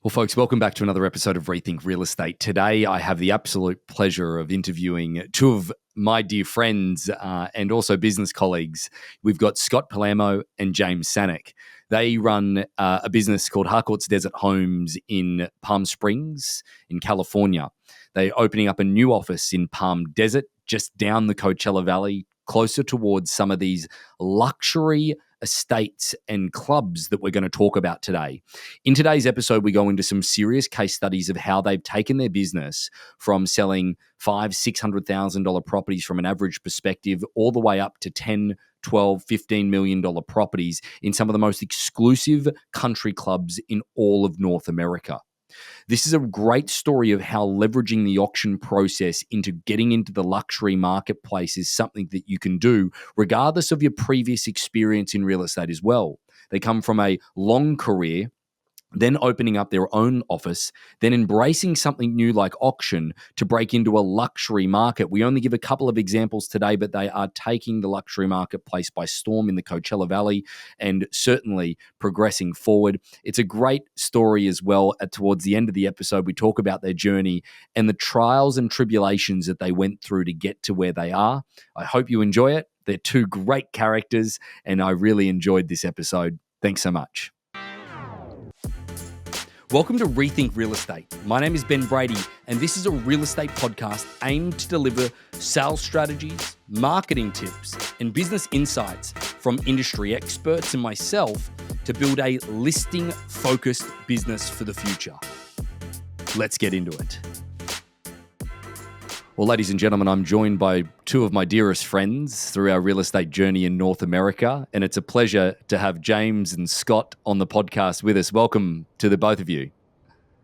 Well, folks, welcome back to another episode of Rethink Real Estate. Today, I have the absolute pleasure of interviewing two of my dear friends and also business colleagues. We've got Scott Palermo and James Sanak. They run a business called Harcourts Desert Homes in Palm Springs in California. They're opening up a new office in Palm Desert, just down the Coachella Valley, closer towards some of these luxury estates and clubs that we're going to talk about today. In today's episode, we go into some serious case studies of how they've taken their business from selling $500,000-$600,000 properties from an average perspective all the way up to $10, $12, $15 million properties in some of the most exclusive country clubs in all of North America. This is a great story of how leveraging the auction process into getting into the luxury marketplace is something that you can do regardless of your previous experience in real estate as well. They come from a long career, then opening up their own office, then embracing something new like auction to break into a luxury market. We only give a couple of examples today, but they are taking the luxury marketplace by storm in the Coachella Valley and certainly progressing forward. It's a great story as well. Towards the end of the episode, we talk about their journey and the trials and tribulations that they went through to get to where they are. I hope you enjoy it. They're two great characters, and I really enjoyed this episode. Thanks so much. Welcome to Rethink Real Estate. My name is Ben Brady, and this is a real estate podcast aimed to deliver sales strategies, marketing tips, and business insights from industry experts and myself to build a listing-focused business for the future. Let's get into it. Well, ladies and gentlemen, I'm joined by two of my dearest friends through our real estate journey in North America, and it's a pleasure to have James and Scott on the podcast with us. Welcome to the both of you.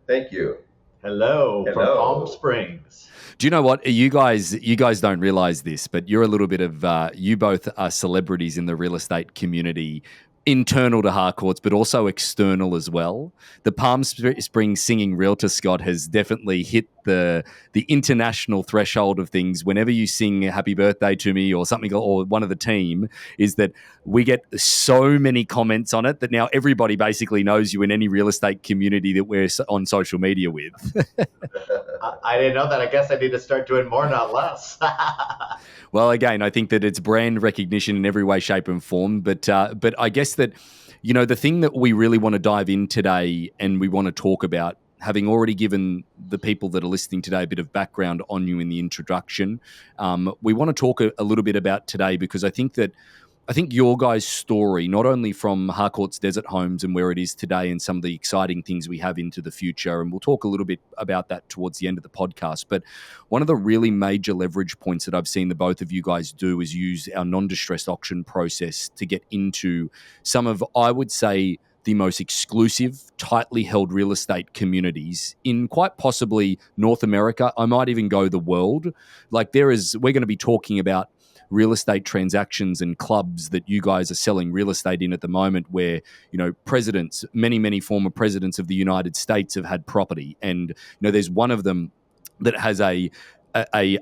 Thank you. Hello. From Palm Springs. Do you know what? You guys don't realize this, but you're a little bit of, you both are celebrities in the real estate community, internal to Harcourts, but also external as well. The Palm Springs singing realtor, Scott, has definitely hit the international threshold of things. Whenever you sing happy birthday to me or something, or one of the team, is that we get so many comments on it that now everybody basically knows you in any real estate community that we're on social media with. I didn't know that. I guess I need to start doing more, not less. Well, again, I think that it's brand recognition in every way, shape, and form. But I guess that, you know, the thing that we really want to dive in today and we want to talk about, having already given the people that are listening today a bit of background on you in the introduction, we want to talk a little bit about today because I think your guys' story, not only from Harcourts Desert Homes and where it is today and some of the exciting things we have into the future, and we'll talk a little bit about that towards the end of the podcast, but one of the really major leverage points that I've seen the both of you guys do is use our non-distressed auction process to get into some of, I would say, the most exclusive, tightly held real estate communities in quite possibly North America. I might even go the world. Like we're going to be talking about real estate transactions and clubs that you guys are selling real estate in at the moment where, you know, presidents, many former presidents of the United States have had property. And, you know, there's one of them that has a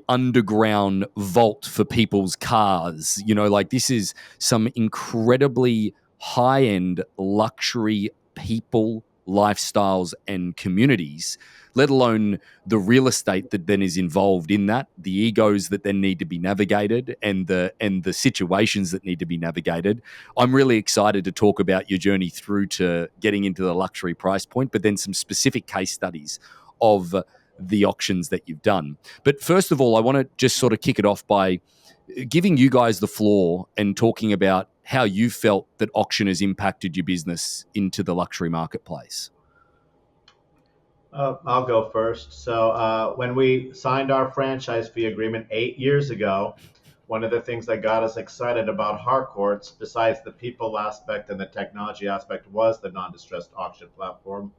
underground vault for people's cars. You know, like this is some incredibly high-end luxury people, lifestyles and communities, let alone the real estate that then is involved in that, the egos that then need to be navigated and the situations that need to be navigated. I'm really excited to talk about your journey through to getting into the luxury price point, but then some specific case studies of the auctions that you've done. But first of all, I want to just sort of kick it off by giving you guys the floor and talking about how you felt that auction has impacted your business into the luxury marketplace. I'll go first. So when we signed our franchise fee agreement 8 years ago, one of the things that got us excited about Harcourts, besides the people aspect and the technology aspect, was the non-distressed auction platform.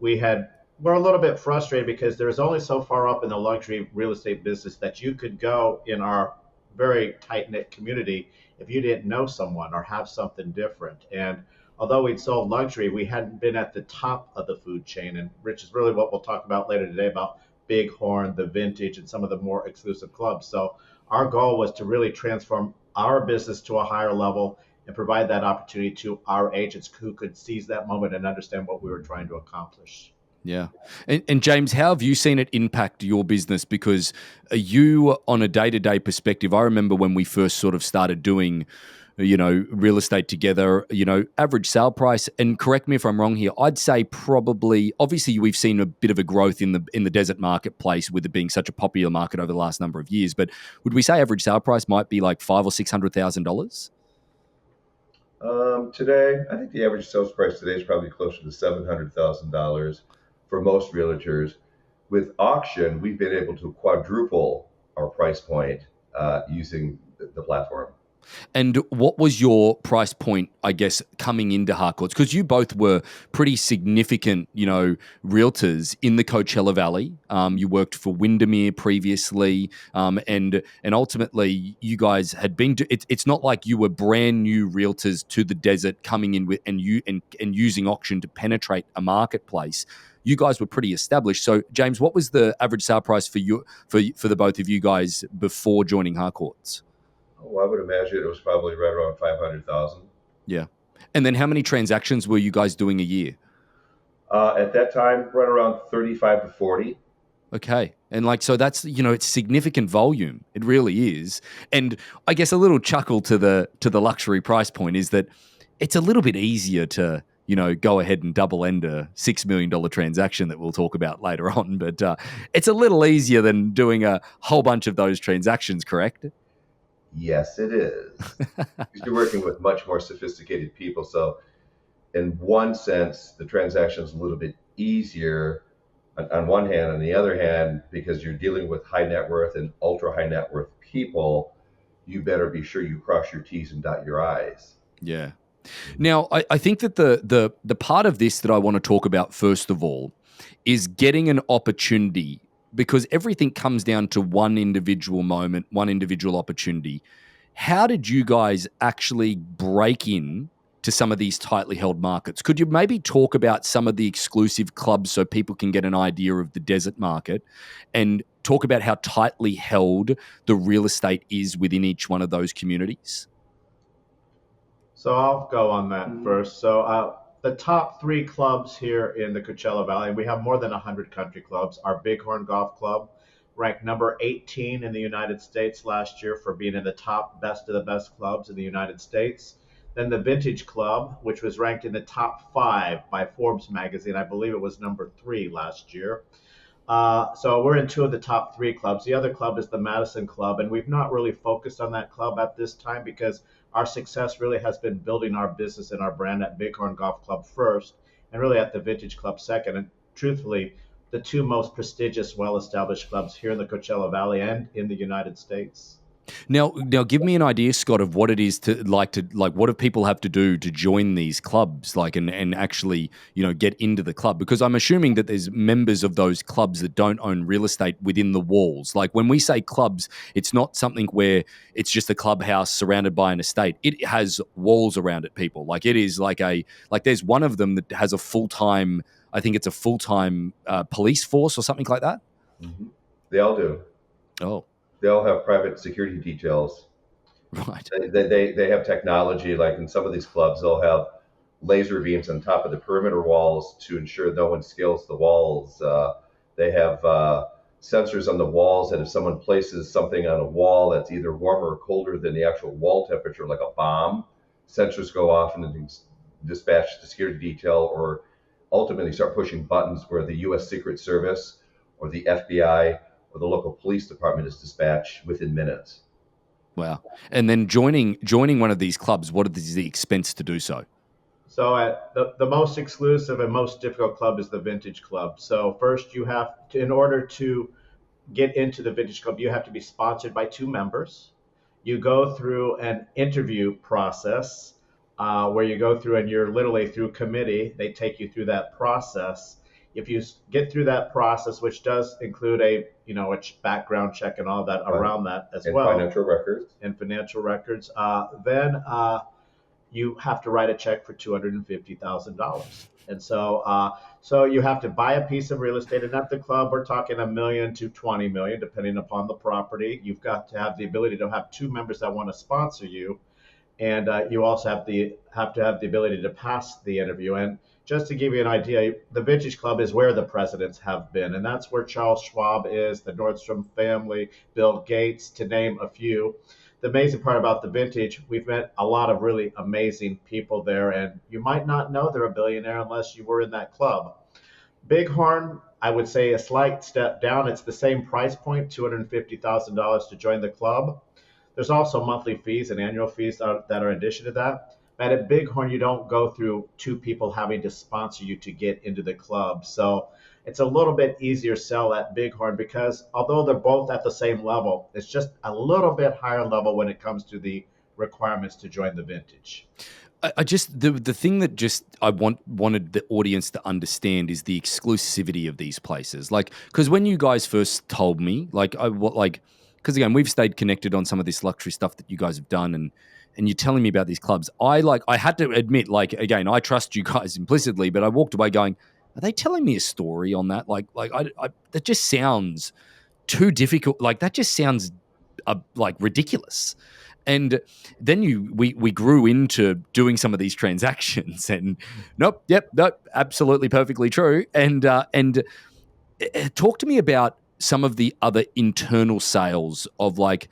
We're a little bit frustrated because there's only so far up in the luxury real estate business that you could go in our very tight-knit community if you didn't know someone or have something different. And although we'd sold luxury, we hadn't been at the top of the food chain, and which is really what we'll talk about later today about Bighorn, the Vintage, and some of the more exclusive clubs. So our goal was to really transform our business to a higher level and provide that opportunity to our agents who could seize that moment and understand what we were trying to accomplish. Yeah. And James, how have you seen it impact your business? Because you, on a day-to-day perspective, I remember when we first sort of started doing, real estate together, average sale price, and correct me if I'm wrong here, I'd say probably, obviously we've seen a bit of a growth in the desert marketplace with it being such a popular market over the last number of years, but would we say average sale price might be like $500,000 or $600,000? Today, I think the average sales price today is probably closer to $700,000 for most realtors. With auction, we've been able to quadruple our price point using the platform. And what was your price point, I guess, coming into Harcourts? Because you both were pretty significant, realtors in the Coachella Valley. You worked for Windermere previously, and ultimately, you guys had been. It's not like you were brand new realtors to the desert coming in with and using auction to penetrate a marketplace. You guys were pretty established. So, James, what was the average sale price for you for the both of you guys before joining Harcourts? Oh, I would imagine it was probably right around 500,000. Yeah. And then how many transactions were you guys doing a year? At that time, right around 35 to 40. Okay. And so that's, it's significant volume. It really is. And I guess a little chuckle to the luxury price point is that it's a little bit easier to, go ahead and double end a $6 million transaction that we'll talk about later on. But it's a little easier than doing a whole bunch of those transactions, correct? Yes, it is. Because you're working with much more sophisticated people. So in one sense, the transaction is a little bit easier on one hand. On the other hand, because you're dealing with high net worth and ultra high net worth people, you better be sure you cross your T's and dot your I's. Yeah. Now, I think that the part of this that I want to talk about first of all is getting an opportunity, because everything comes down to one individual moment, one individual opportunity. How did you guys actually break in to some of these tightly held markets? Could you maybe talk about some of the exclusive clubs so people can get an idea of the desert market, and talk about how tightly held the real estate is within each one of those communities? So I'll go on that first. So the top three clubs here in the Coachella Valley, we have more than 100 country clubs. Our Bighorn Golf Club ranked number 18 in the United States last year for being in the top best of the best clubs in the United States. Then the Vintage Club, which was ranked in the top 5 by Forbes magazine. I believe it was number 3 last year. So we're in 2 of the top 3 clubs. The other club is the Madison Club, and we've not really focused on that club at this time because our success really has been building our business and our brand at Bighorn Golf Club first, and really at the Vintage Club second. And truthfully, the 2 most prestigious, well-established clubs here in the Coachella Valley and in the United States. Now, give me an idea, Scott, of what it is to what do people have to do to join these clubs, and actually, get into the club? Because I'm assuming that there's members of those clubs that don't own real estate within the walls. Like when we say clubs, it's not something where it's just a clubhouse surrounded by an estate. It has walls around it, people. Like it is like there's one of them that has a full-time, I think it's a full-time police force or something like that. Mm-hmm. They all do. Oh. They all have private security details. Right. They have technology, like in some of these clubs, they'll have laser beams on top of the perimeter walls to ensure no one scales the walls. They have sensors on the walls that if someone places something on a wall that's either warmer or colder than the actual wall temperature, like a bomb, sensors go off and then dispatch the security detail, or ultimately start pushing buttons where the U.S. Secret Service or the FBI or the local police department is dispatched within minutes. Wow. And then joining one of these clubs, what is the expense to do so? So the most exclusive and most difficult club is the Vintage Club. So first you have to, in order to get into the Vintage Club, you have to be sponsored by 2 members. You go through an interview process where you go through, and you're literally through committee. They take you through that process. If you get through that process, which does include a background check and all that around that as well, financial records, then you have to write a check for $250,000. And so you have to buy a piece of real estate, and at the club we're talking $1 million to $20 million, depending upon the property. You've got to have the ability to have 2 members that want to sponsor you. and you also have to have the ability to pass the interview. And just to give you an idea, the Vintage Club is where the presidents have been, and that's where Charles Schwab is, the Nordstrom family, Bill Gates, to name a few. The amazing part about the Vintage, we've met a lot of really amazing people there, and you might not know they're a billionaire unless you were in that club. Bighorn, I would say a slight step down. It's the same price point, $250,000 to join the club. There's also monthly fees and annual fees that are in addition to that. But at Bighorn, you don't go through two people having to sponsor you to get into the club. So it's a little bit easier sell at Bighorn because although they're both at the same level, it's just a little bit higher level when it comes to the requirements to join the Vintage. I just the thing that just I wanted the audience to understand is the exclusivity of these places. Like, because when you guys first told me, because again we've stayed connected on some of this luxury stuff that you guys have done, and you're telling me about these clubs. I had to admit, like, again, I trust you guys implicitly, but I walked away going, are they telling me a story on that? That just sounds too difficult. Like that just sounds like ridiculous. And then we grew into doing some of these transactions, and nope, absolutely perfectly true. And talk to me about some of the other internal sales of like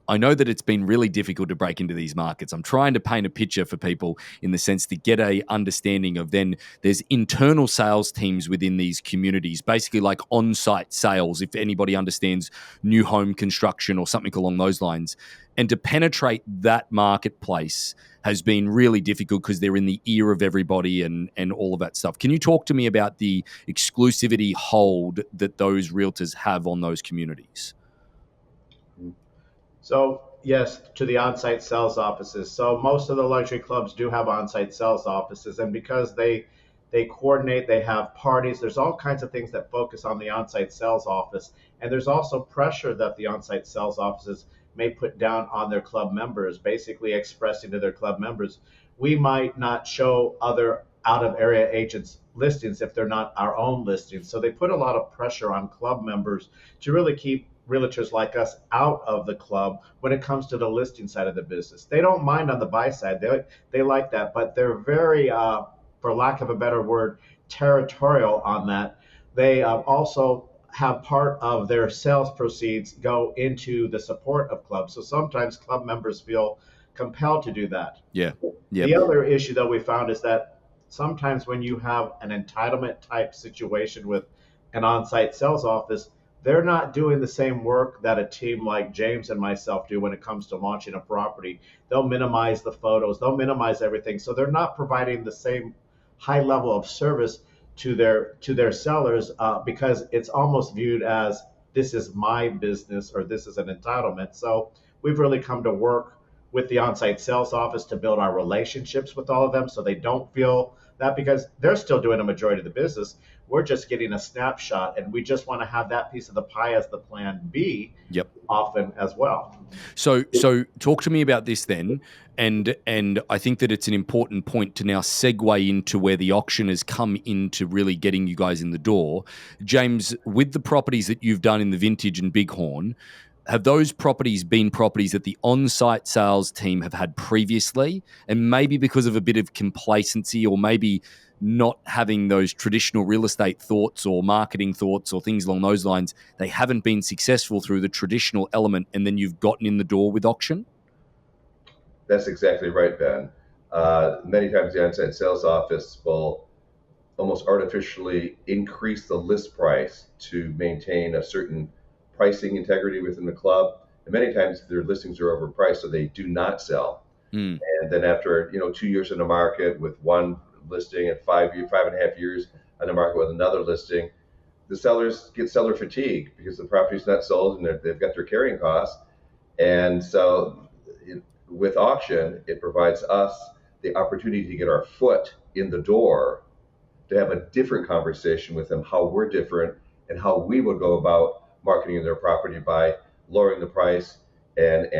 I know that it's been really difficult to break into these markets. I'm trying to paint a picture for people in the sense to get a understanding of then there's internal sales teams within these communities, basically like on-site sales, if anybody understands new home construction or something along those lines. And to penetrate that marketplace has been really difficult because they're in the ear of everybody and all of that stuff. Can you talk to me about the exclusivity hold that those realtors have on those communities? So yes, to the on-site sales offices. So most of the luxury clubs do have on-site sales offices, and because they coordinate, they have parties. There's all kinds of things that focus on the on-site sales office, and there's also pressure that the on-site sales offices may put down on their club members, basically expressing to their club members, we might not show other out-of-area agents listings if they're not our own listings. So they put a lot of pressure on club members to really keep realtors like us out of the club when it comes to the listing side of the business. They don't mind on the buy side. They like that, but they're very, for lack of a better word, territorial on that. They also have part of their sales proceeds go into the support of clubs. So sometimes club members feel compelled to do that. Yeah. Yep. The other issue that we found is that sometimes when you have an entitlement type situation with an on-site sales office, they're not doing the same work that a team like James and myself do when it comes to launching a property. They'll minimize the photos, they'll minimize everything. So they're not providing the same high level of service to their sellers because it's almost viewed as this is my business or this is an entitlement. So we've really come to work with the on-site sales office to build our relationships with all of them so they don't feel that because they're still doing a majority of the business. We're just getting a snapshot, and we just want to have that piece of the pie as the plan B. Yep. Often as well. So talk to me about this then, and I think that it's an important point to now segue into where the auction has come into really getting you guys in the door. James, with the properties that you've done in the Vintage and Bighorn, have those properties been properties that the on-site sales team have had previously, and maybe because of a bit of complacency or maybe not having those traditional real estate thoughts or marketing thoughts or things along those lines, they haven't been successful through the traditional element, and then you've gotten in the door with auction? That's exactly right, Ben. Many times the on-site sales office will almost artificially increase the list price to maintain a certain pricing integrity within the club. And many times their listings are overpriced, so they do not sell. And then after 2 years in the market with one listing and 5.5 years on the market with another listing, the sellers get seller fatigue because the property's not sold and they've got their carrying costs. And so with auction, it provides us the opportunity to get our foot in the door, to have a different conversation with them, how we're different and how we would go about marketing their property by lowering the price and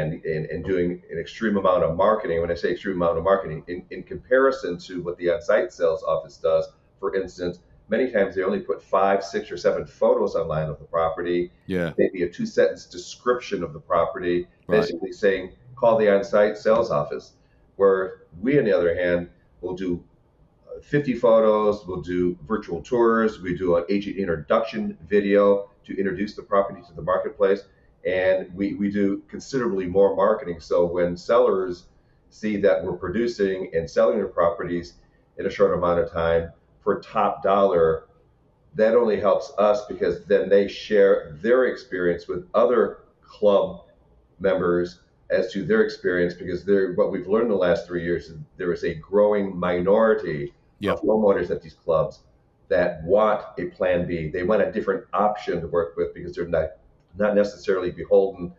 doing an extreme amount of marketing. When I say extreme amount of marketing, in comparison to what the on-site sales office does, for instance, many times they only put 5, 6, or 7 photos online of the property. Yeah. Maybe a 2-sentence description of the property, basically saying, call the on-site sales office, where we, on the other hand, will do 50 photos, we'll do virtual tours, we do an agent introduction video to introduce the property to the marketplace, and we do considerably more marketing. So when sellers see that we're producing and selling their properties in a short amount of time for top dollar, that only helps us because then they share their experience with other club members as to their experience, because what we've learned in the last 3 years is there is a growing minority Yep. of homeowners at these clubs that want a plan B. They want a different option to work with because they're not necessarily beholden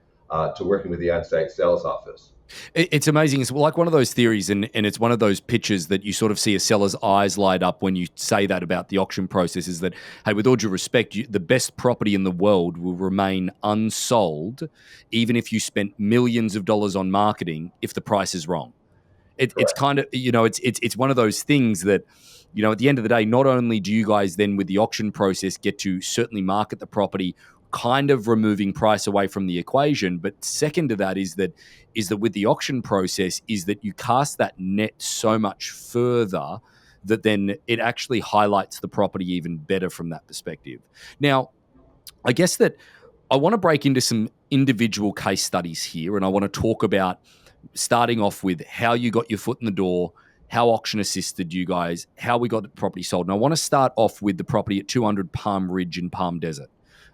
to working with the on-site sales office. It's amazing. It's like one of those theories, and it's one of those pictures that you sort of see a seller's eyes light up when you say that about the auction process, is that, hey, with all due respect, the best property in the world will remain unsold even if you spent millions of dollars on marketing if the price is wrong. It's kind of, it's one of those things that, at the end of the day, not only do you guys then with the auction process get to certainly market the property, kind of removing price away from the equation, but second to that is that with the auction process is that you cast that net so much further that then it actually highlights the property even better from that perspective. Now, I guess that I want to break into some individual case studies here, and I want to talk about starting off with how you got your foot in the door, how auction assisted you guys, how we got the property sold. And I want to start off with the property at 200 Palm Ridge in Palm Desert.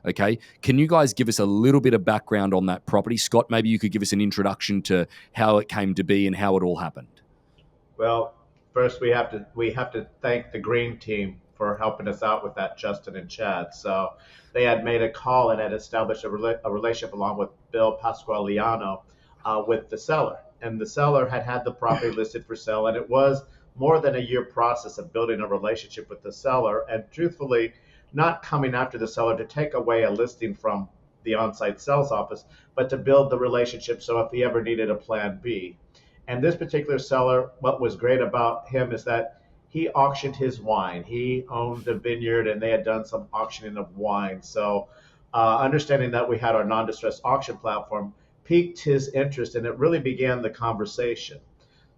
Okay. Can you guys give us a little bit of background on that property? Scott, maybe you could give us an introduction to how it came to be and how it all happened. Well, first we have to thank the Green team for helping us out with that, Justin and Chad. So they had made a call and had established a relationship along with Bill Pasqualiano with the seller. And the seller had the property listed for sale, and it was more than a year process of building a relationship with the seller and truthfully not coming after the seller to take away a listing from the on-site sales office, but to build the relationship so if he ever needed a plan B. And this particular seller, what was great about him is that he auctioned his wine. He owned a vineyard and they had done some auctioning of wine. So understanding that we had our non-distressed auction platform piqued his interest, and it really began the conversation.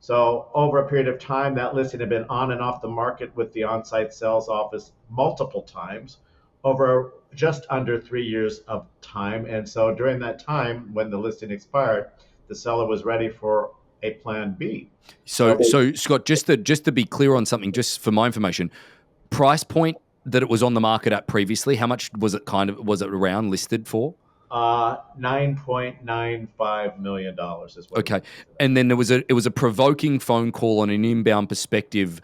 So over a period of time, that listing had been on and off the market with the on-site sales office multiple times over just under 3 years of time. And so during that time, when the listing expired, the seller was ready for a plan B. So Scott, just to be clear on something, just for my information, price point that it was on the market at previously, how much was it around listed for? $9.95 million is what. Okay, and then it was a provoking phone call on an inbound perspective,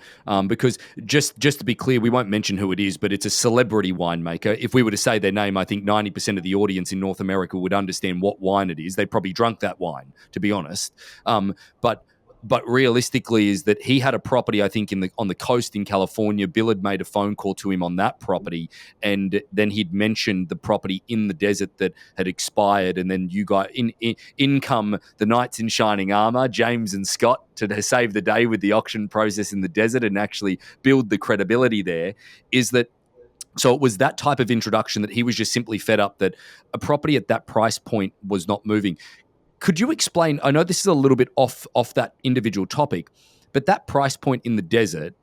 because just to be clear, we won't mention who it is, but it's a celebrity winemaker. If we were to say their name, I think 90% of the audience in North America would understand what wine it is. They probably drunk that wine, to be honest. But realistically is that he had a property, I think, on the coast in California. Bill had made a phone call to him on that property, and then he'd mentioned the property in the desert that had expired. And then you got in come the knights in shining armor, James and Scott, to save the day with the auction process in the desert and actually build the credibility there. So it was that type of introduction that he was just simply fed up that a property at that price point was not moving. Could you explain, I know this is a little bit off that individual topic, but that price point in the desert,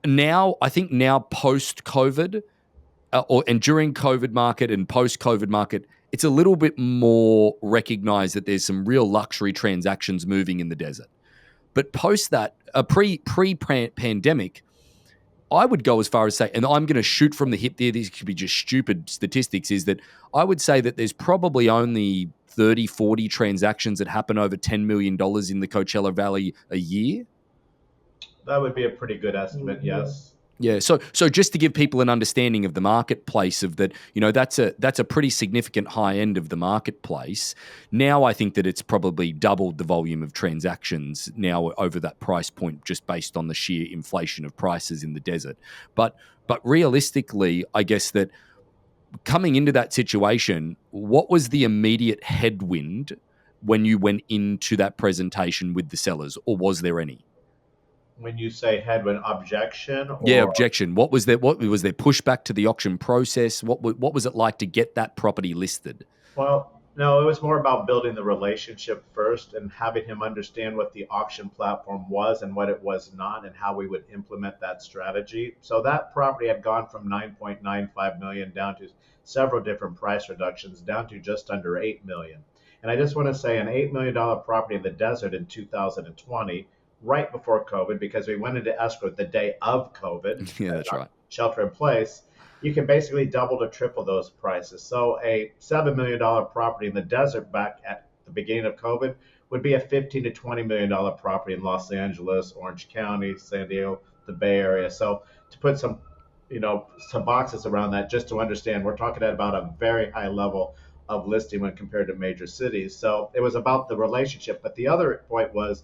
I think post-COVID, and during COVID market and post-COVID market, it's a little bit more recognized that there's some real luxury transactions moving in the desert. But post that, pre-pandemic, I would go as far as say, and I'm going to shoot from the hip there, these could be just stupid statistics, is that I would say that there's probably only 30, 40 transactions that happen over $10 million in the Coachella Valley a year. That would be a pretty good estimate, yes. Yeah, so just to give people an understanding of the marketplace of that, that's a pretty significant high end of the marketplace. Now I think that it's probably doubled the volume of transactions now over that price point just based on the sheer inflation of prices in the desert. But realistically, I guess that coming into that situation, what was the immediate headwind when you went into that presentation with the sellers, or was there any? When you say headwind, objection? Yeah, objection. What was there pushback to the auction process? What was it like to get that property listed? Well, No, it was more about building the relationship first and having him understand what the auction platform was and what it was not and how we would implement that strategy. So that property had gone from 9.95 million down to several different price reductions down to just under 8 million. And I just want to say an $8 million property in the desert in 2020, right before COVID, because we went into escrow the day of COVID, Yeah, that's right. shelter in place, you can basically double to triple those prices. So a $7 million property in the desert back at the beginning of COVID would be a 15 to $20 million property in Los Angeles, Orange County, San Diego, the Bay Area. So to put some, some boxes around that, just to understand, we're talking about a very high level of listing when compared to major cities. So it was about the relationship. But the other point was,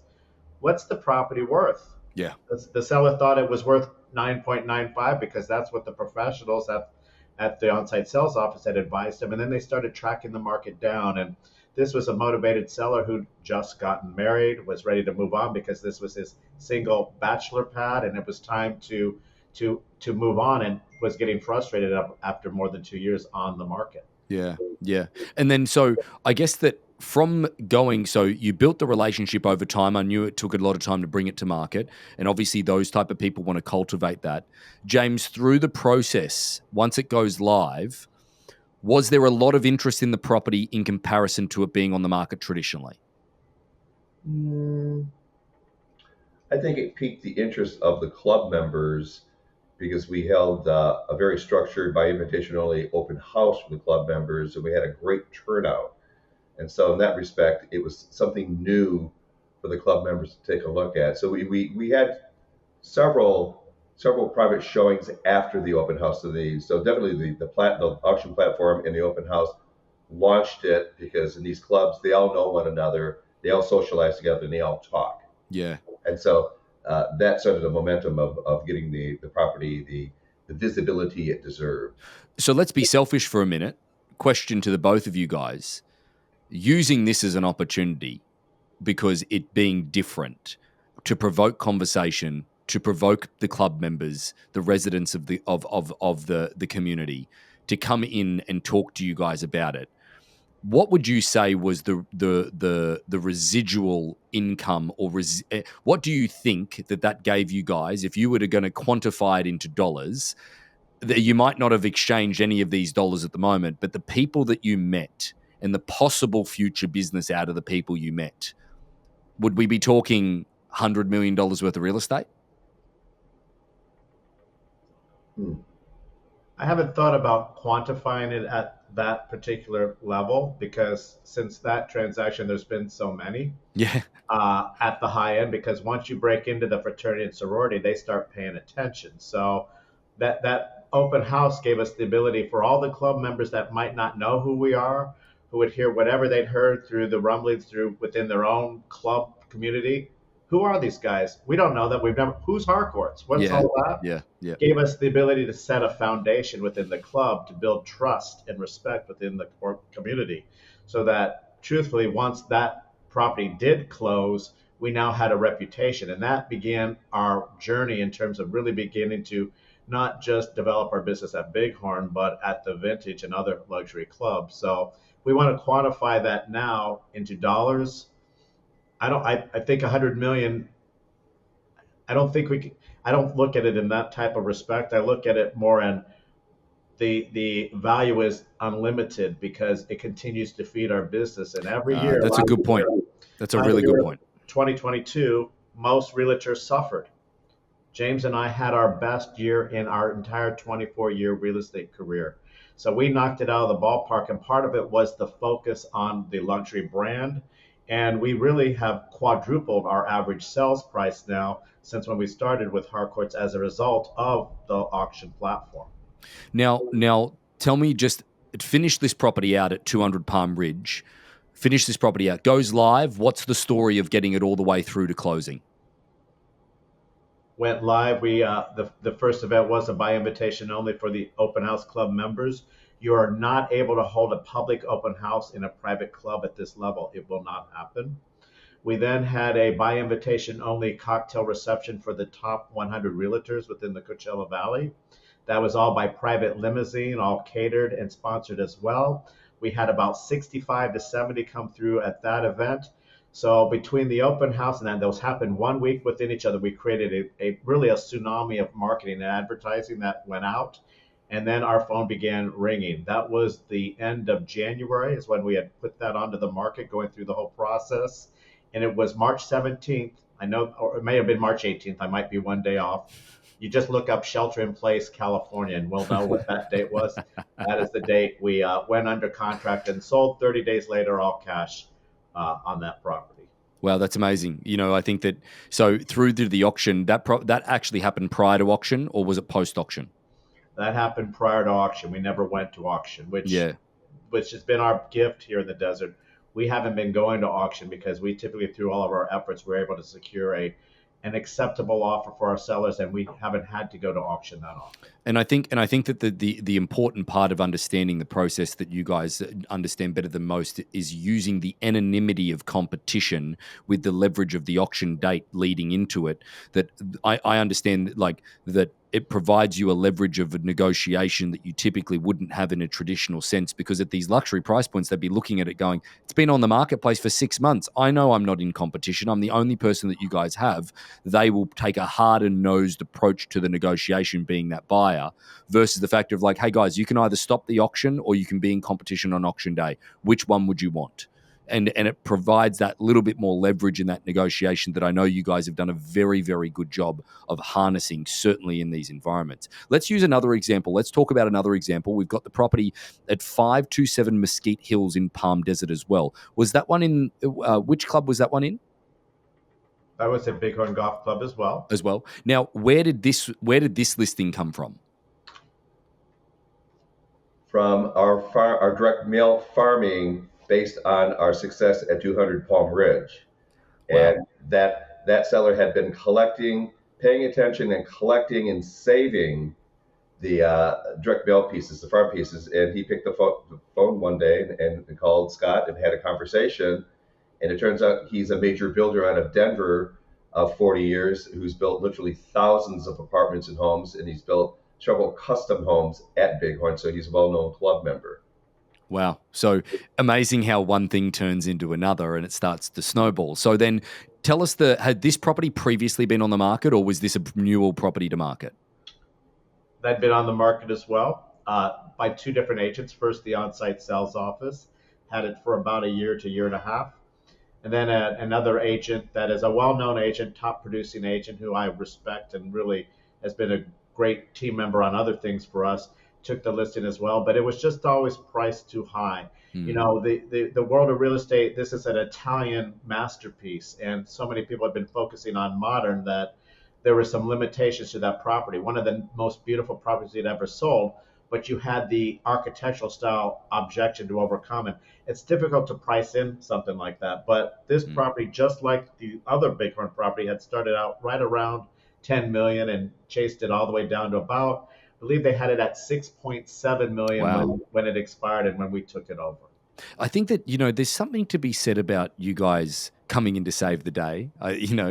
what's the property worth? Yeah. The seller thought it was worth 9.95 because that's what the professionals at the on-site sales office had advised him. And then they started tracking the market down. And this was a motivated seller who just gotten married, was ready to move on because this was his single bachelor pad, and it was time to move on, and was getting frustrated after more than 2 years on the market. Yeah, yeah. And then so I guess that from going, so you built the relationship over time. I knew it took a lot of time to bring it to market. And obviously those type of people want to cultivate that. James, through the process, once it goes live, was there a lot of interest in the property in comparison to it being on the market traditionally? Mm, I think it piqued the interest of the club members because we held a very structured by invitation only open house for the club members, and we had a great turnout. And so, in that respect, it was something new for the club members to take a look at. So we had several private showings after the open house of these. So definitely the auction platform and the open house launched it because in these clubs they all know one another, they all socialize together, and they all talk. Yeah. And so that started the momentum of getting the property the visibility it deserved. So let's be selfish for a minute. Question to the both of you guys. Using this as an opportunity, because it being different, to provoke conversation, to provoke the club members, the residents of the community, to come in and talk to you guys about it. What would you say was the residual income, or what do you think that gave you guys, if you were going to quantify it into dollars? That you might not have exchanged any of these dollars at the moment, but the people that you met and the possible future business out of the people you met, would we be talking $100 million worth of real estate? I haven't thought about quantifying it at that particular level because since that transaction, there's been so many Yeah. at the high end. Because once you break into the fraternity and sorority, they start paying attention. So that open house gave us the ability for all the club members that might not know who we are, who would hear whatever they'd heard through the rumblings through within their own club community. Who are these guys? We don't know them. We've never. Who's Harcourts? What's Yeah. all that? Yeah. Yeah. Gave us the ability to set a foundation within the club to build trust and respect within the community, so that truthfully, once that property did close, we now had a reputation, and that began our journey in terms of really beginning to not just develop our business at Bighorn, but at the Vintage and other luxury clubs. So we want to quantify that now into dollars. I think 100 million. I don't think we can, I don't look at it in that type of respect. I look at it more in the value is unlimited because it continues to feed our business. And every year, That's a good point. That's a really good point. 2022, most realtors suffered. James and I had our best year in our entire 24-year real estate career. So we knocked it out of the ballpark, and part of it was the focus on the luxury brand. And we really have quadrupled our average sales price now since when we started with Harcourts as a result of the auction platform. Now, tell me, just finish this property out at 200 Palm Ridge. Finish this property out. Goes live. What's the story of getting it all the way through to closing? Went live. We the first event was a by invitation only for the open house club members. You are not able to hold a public open house in a private club at this level. It will not happen. We then had a by invitation only cocktail reception for the top 100 realtors within the Coachella Valley. That was all by private limousine, all catered and sponsored as well. We had about 65 to 70 come through at that event. So between the open house and then those happened 1 week within each other, we created a really a tsunami of marketing and advertising that went out. And then our phone began ringing. That was the end of January is when we had put that onto the market, going through the whole process. And it was March 17th. I know, or it may have been March 18th. I might be one day off. You just look up shelter in place California and we'll know what that date was. That is the date we went under contract and sold 30 days later, all cash on that property. Wow, that's amazing. I think that so through to the auction, that actually happened prior to auction, or was it post auction? That happened prior to auction. We never went to auction, which has been our gift here in the desert. We haven't been going to auction because we typically, through all of our efforts, we're able to secure an acceptable offer for our sellers, and we haven't had to go to auction that often. And I think that the important part of understanding the process that you guys understand better than most is using the anonymity of competition with the leverage of the auction date leading into it. That I understand that it provides you a leverage of a negotiation that you typically wouldn't have in a traditional sense, because at these luxury price points, they'd be looking at it going, it's been on the marketplace for 6 months. I know I'm not in competition. I'm the only person that you guys have. They will take a hard and nosed approach to the negotiation, being that buyer, versus the fact of hey guys, you can either stop the auction or you can be in competition on auction day. Which one would you want? And it provides that little bit more leverage in that negotiation that I know you guys have done a very, very good job of harnessing, certainly in these environments. Let's use another example. Let's talk about another example. We've got the property at 527 Mesquite Hills in Palm Desert as well. Was that one in, which club was that one in? That was a Bighorn Golf Club as well. Now, where did this listing come from? From our direct mail farming, based on our success at 200 Palm Ridge. Wow. And that seller had been paying attention and collecting and saving the direct mail pieces, the farm pieces. And he picked the phone one day and called Scott and had a conversation. And it turns out he's a major builder out of Denver of 40 years who's built literally thousands of apartments and homes. And he's built several custom homes at Bighorn. So he's a well-known club member. Wow. So amazing how one thing turns into another and it starts to snowball. So then tell us, had this property previously been on the market, or was this a renewal property to market? That'd been on the market as well by two different agents. First, the on-site sales office had it for about a year to year and a half. And then another agent that is a well-known agent, top producing agent who I respect and really has been a great team member on other things for us, took the listing as well, but it was just always priced too high. The world of real estate, this is an Italian masterpiece, and so many people have been focusing on modern that there were some limitations to that property. One of the most beautiful properties you'd ever sold, but you had the architectural style objection to overcome, and it's difficult to price in something like that. But this property, just like the other Bighorn property, had started out right around 10 million and chased it all the way down to about, I believe they had it at 6.7 million. Wow. when it expired and when we took it over. I think that, there's something to be said about you guys coming in to save the day,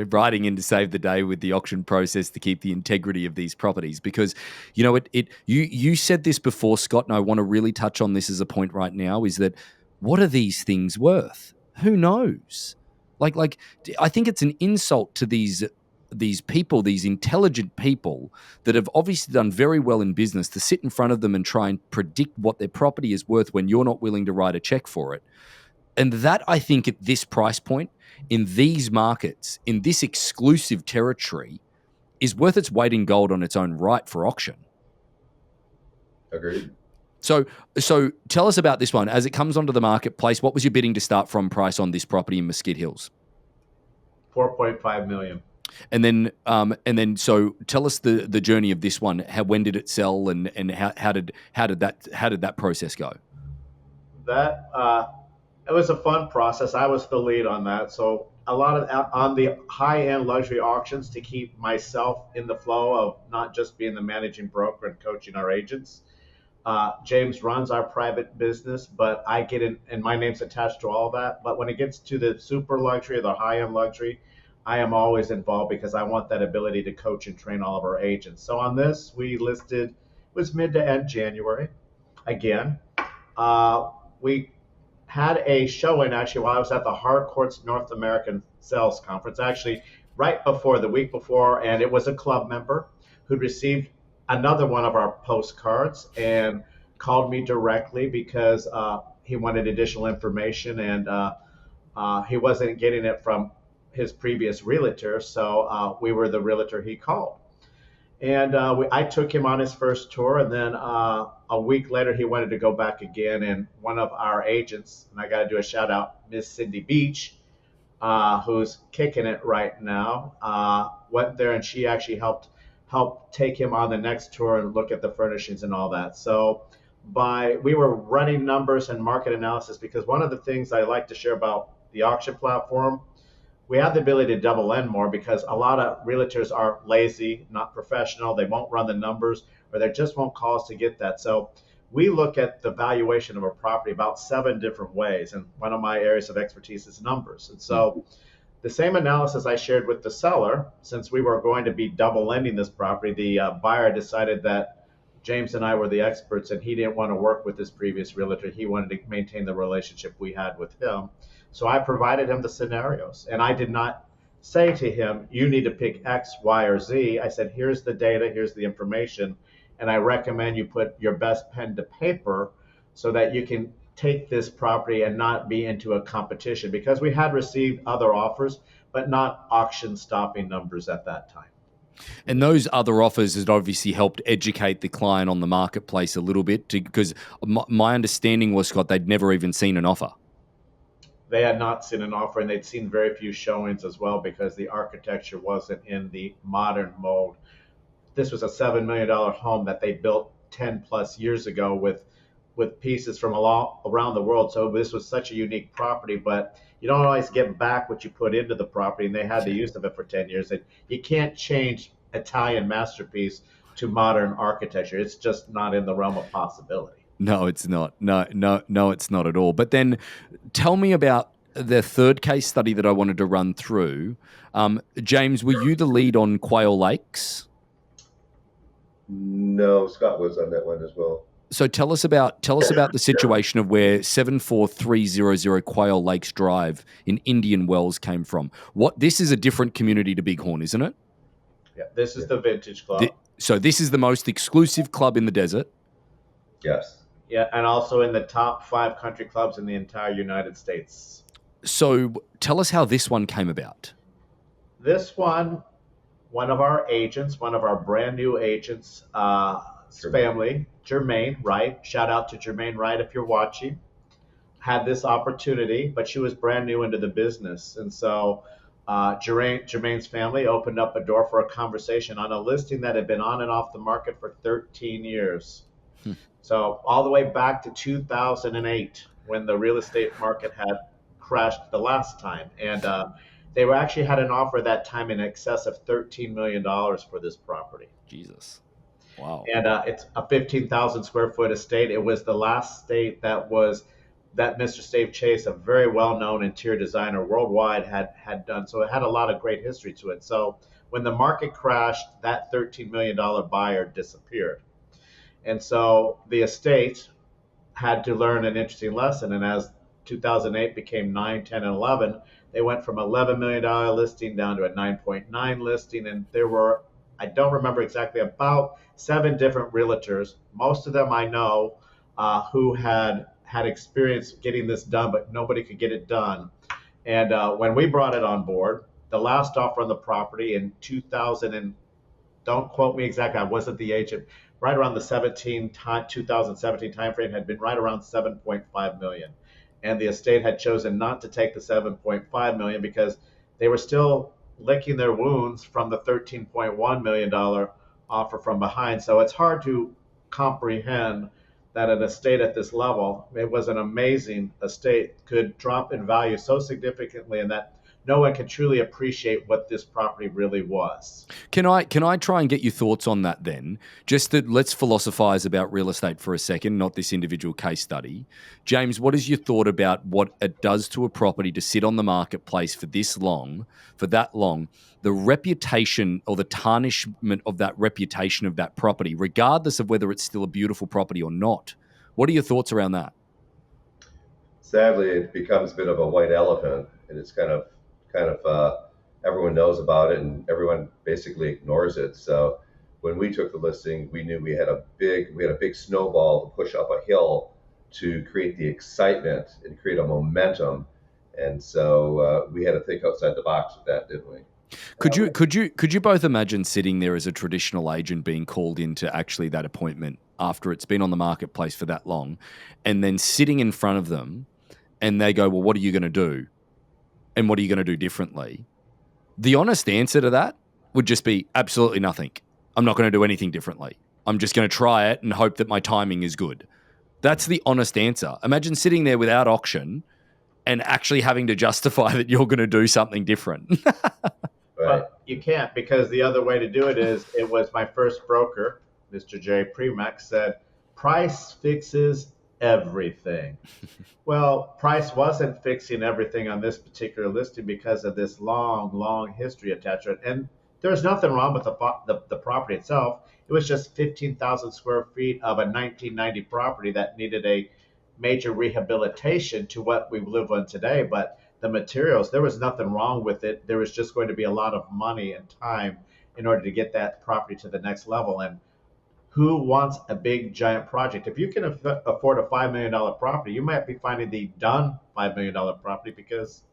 riding in to save the day with the auction process to keep the integrity of these properties. Because, you said this before, Scott, and I want to really touch on this as a point right now, is that what are these things worth? Who knows? I think it's an insult to these people, these intelligent people that have obviously done very well in business, to sit in front of them and try and predict what their property is worth when you're not willing to write a check for it. And that, I think, at this price point, in these markets, in this exclusive territory, is worth its weight in gold on its own right for auction. Agreed. So tell us about this one. As it comes onto the marketplace, what was your bidding to start from price on this property in Mesquite Hills? 4.5 million. And then, so tell us the journey of this one. When did it sell, and how did that process go? That it was a fun process. I was the lead on that, so a lot of on the high-end luxury auctions to keep myself in the flow of not just being the managing broker and coaching our agents. James runs our private business, but I get in, and my name's attached to all of that. But when it gets to the super luxury or the high-end luxury, I am always involved because I want that ability to coach and train all of our agents. So on this, we listed, it was mid to end January. Again, we had a showing actually while I was at the Harcourts North American Sales Conference, actually right before the week before, and it was a club member who received another one of our postcards and called me directly because he wanted additional information and he wasn't getting it from his previous realtor, so we were the realtor he called. And I took him on his first tour, and then a week later, he wanted to go back again. And one of our agents, and I got to do a shout out, Miss Cindy Beach, who's kicking it right now, went there, and she actually helped take him on the next tour and look at the furnishings and all that. So we were running numbers and market analysis because one of the things I like to share about the auction platform, we have the ability to double end more because a lot of realtors are lazy, not professional. They won't run the numbers or they just won't call us to get that. So we look at the valuation of a property about 7 different ways. And one of my areas of expertise is numbers. And so the same analysis I shared with the seller, since we were going to be double lending this property, the buyer decided that James and I were the experts and he didn't want to work with his previous realtor. He wanted to maintain the relationship we had with him. So I provided him the scenarios, and I did not say to him, you need to pick X, Y, or Z. I said, here's the data, here's the information, and I recommend you put your best pen to paper so that you can take this property and not be into a competition, because we had received other offers, but not auction stopping numbers at that time. And those other offers had obviously helped educate the client on the marketplace a little bit, because my understanding was, Scott, they'd never even seen an offer. They had not seen an offer, and they'd seen very few showings as well because the architecture wasn't in the modern mold. This was a $7 million home that they built 10 plus years ago with pieces from around the world. So this was such a unique property, but you don't always get back what you put into the property, and they had the use of it for 10 years. And you can't change Italian masterpiece to modern architecture. It's just not in the realm of possibility. No, it's not. No, it's not at all. But then tell me about the third case study that I wanted to run through. James, were you the lead on Quail Lakes? No, Scott was on that one as well. So tell us about the situation of where 74300 Quail Lakes Drive in Indian Wells came from. This is a different community to Bighorn, isn't it? Yeah, this is the Vintage Club. So this is the most exclusive club in the desert. Yes. Yeah, and also in the top 5 country clubs in the entire United States. So tell us how this one came about. This one of our agents, one of our brand new agents, family, Jermaine Wright, shout out to Jermaine Wright if you're watching, had this opportunity, but she was brand new into the business. And so Jermaine's family opened up a door for a conversation on a listing that had been on and off the market for 13 years. So all the way back to 2008 when the real estate market had crashed the last time. And they actually had an offer at that time in excess of $13 million for this property. Jesus. Wow. And it's a 15,000 square foot estate. It was the last estate that Mr. Steve Chase, a very well-known interior designer worldwide, had done. So it had a lot of great history to it. So when the market crashed, that $13 million buyer disappeared. And so the estate had to learn an interesting lesson. And as 2008 became 9, 10, and 11, they went from $11 million listing down to a 9.9 listing. And there were, I don't remember exactly, about 7 different realtors. Most of them I know who had experience getting this done, but nobody could get it done. And when we brought it on board, the last offer on the property in 2000, and don't quote me exactly, I wasn't the agent, right around the 2017 timeframe had been right around 7.5 million. And the estate had chosen not to take the 7.5 million because they were still licking their wounds from the $13.1 million offer from behind. So it's hard to comprehend that an estate at this level, it was an amazing estate, could drop in value so significantly, and that no one can truly appreciate what this property really was. Can I try and get your thoughts on that then? Just that, let's philosophize about real estate for a second, not this individual case study. James, what is your thought about what it does to a property to sit on the marketplace for that long, the reputation or the tarnishment of that reputation of that property, regardless of whether it's still a beautiful property or not? What are your thoughts around that? sadly, it becomes a bit of a white elephant, and it's kind of everyone knows about it, and everyone basically ignores it. So when we took the listing, we knew we had a big snowball to push up a hill to create the excitement and create a momentum, and so we had to think outside the box with that, didn't we? Could you both imagine sitting there as a traditional agent being called into actually that appointment after it's been on the marketplace for that long, and then sitting in front of them, and they go, "Well, what are you going to do? And what are you going to do differently?" The honest answer to that would just be absolutely nothing. I'm not going to do anything differently. I'm just going to try it and hope that my timing is good. That's the honest answer. Imagine sitting there without auction and actually having to justify that you're going to do something different. Right. But you can't, because the other way to do it is, it was my first broker, Mr. Jerry Premack, said, price fixes everything. Well, price wasn't fixing everything on this particular listing because of this long, long history attached to it. And there's nothing wrong with the property itself. It was just 15,000 square feet of a 1990 property that needed a major rehabilitation to what we live on today. But the materials, there was nothing wrong with it. There was just going to be a lot of money and time in order to get that property to the next level. And who wants a big giant project? If you can afford a $5 million property, you might be finding the done $5 million property, because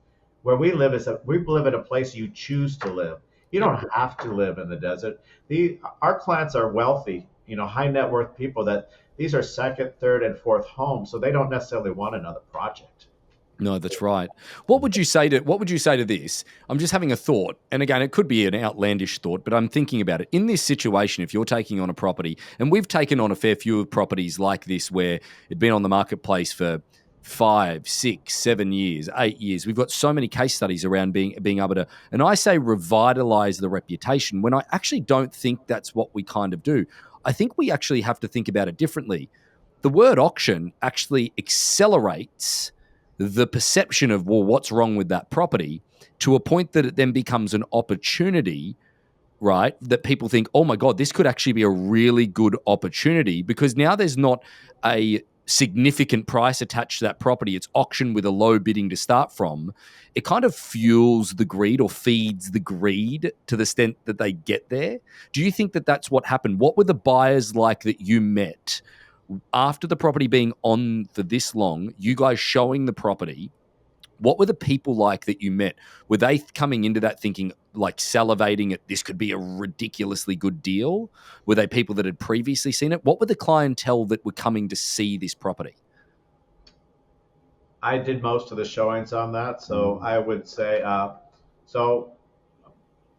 where we live we live in a place you choose to live. You don't have to live in the desert. Our clients are wealthy, high net worth people that these are second, third, and fourth homes, so they don't necessarily want another project. No, that's right. What would you say to this? I'm just having a thought. And again, it could be an outlandish thought, but I'm thinking about it. In this situation, if you're taking on a property, and we've taken on a fair few of properties like this where it'd been on the marketplace for 5, 6, 7 years, 8 years. We've got so many case studies around being able to, and I say revitalize the reputation, when I actually don't think that's what we kind of do. I think we actually have to think about it differently. The word auction actually accelerates the perception of, well, what's wrong with that property, to a point that it then becomes an opportunity, right? That people think, oh my God, this could actually be a really good opportunity, because now there's not a significant price attached to that property. It's auctioned with a low bidding to start from. It kind of fuels the greed, or feeds the greed to the extent that they get there. Do you think that that's what happened? What were the buyers like that you met after the property being on for this long, you guys showing the property? What were the people like that you met? Were they coming into that thinking, like salivating at this could be a ridiculously good deal? Were they people that had previously seen it? What were the clientele that were coming to see this property? I did most of the showings on that, so I would say, so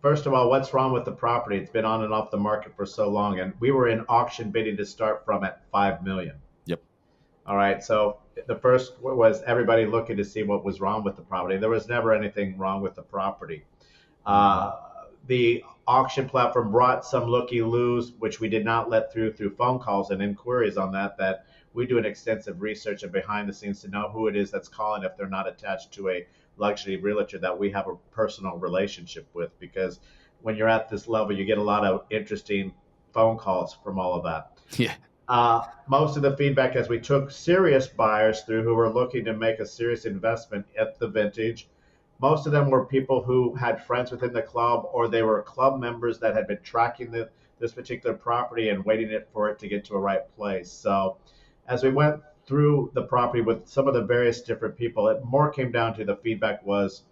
first of all, what's wrong with the property? It's been on and off the market for so long, and we were in auction bidding to start from at $5 million. Yep. All right, so the first was everybody looking to see what was wrong with the property. There was never anything wrong with the property. The auction platform brought some looky-loos, which we did not let through phone calls and inquiries on that we do an extensive research and behind the scenes to know who it is that's calling, if they're not attached to a luxury realtor that we have a personal relationship with. Because when you're at this level, you get a lot of interesting phone calls from all of that. Yeah. Most of the feedback, as we took serious buyers through who were looking to make a serious investment at the vintage, most of them were people who had friends within the club, or they were club members that had been tracking this particular property and waiting for it to get to a right place. So as we went through the property with some of the various different people, it more came down to the feedback was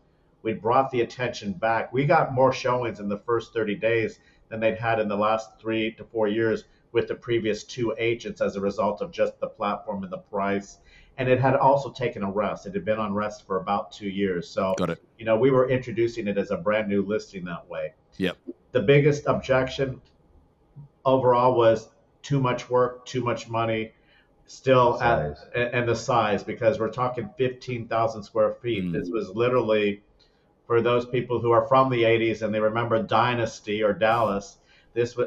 we brought the attention back. We got more showings in the first 30 days than they'd had in the last 3 to 4 years with the previous 2 agents, as a result of just the platform and the price. And it had also taken a rest. It had been on rest for about 2 years. So, Got it. we were introducing it as a brand new listing that way. Yep. The biggest objection overall was too much work, too much money, still and the size, because we're talking 15,000 square feet. This was literally, for those people who are from the 80s and they remember Dynasty or Dallas,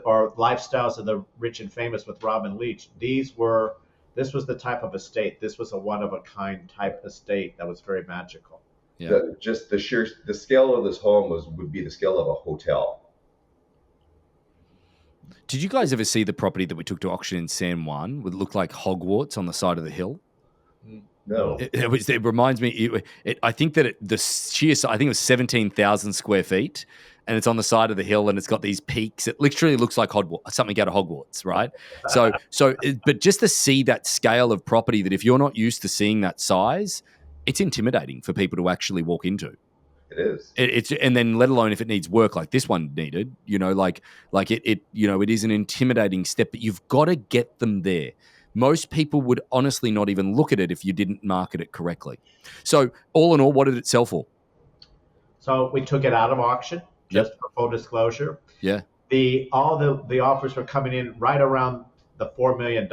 or Lifestyles of the Rich and Famous with Robin Leach. This was the type of estate. This was a one-of-a-kind type estate that was very magical. Yeah. Just the scale of this home would be the scale of a hotel. Did you guys ever see the property that we took to auction in San Juan? Would look like Hogwarts on the side of the hill? No. It reminds me. I think that the sheer. I think it was 17,000 square feet, and it's on the side of the hill, and it's got these peaks. It literally looks like something out of Hogwarts, right? But just to see that scale of property, that if you're not used to seeing that size, it's intimidating for people to actually walk into. It is. And then let alone if it needs work like this one needed, it is an intimidating step, but you've got to get them there. Most people would honestly not even look at it if you didn't market it correctly. So all in all, what did it sell for? So we took it out of auction, just for full disclosure. Yeah. All the offers were coming in right around the $4 million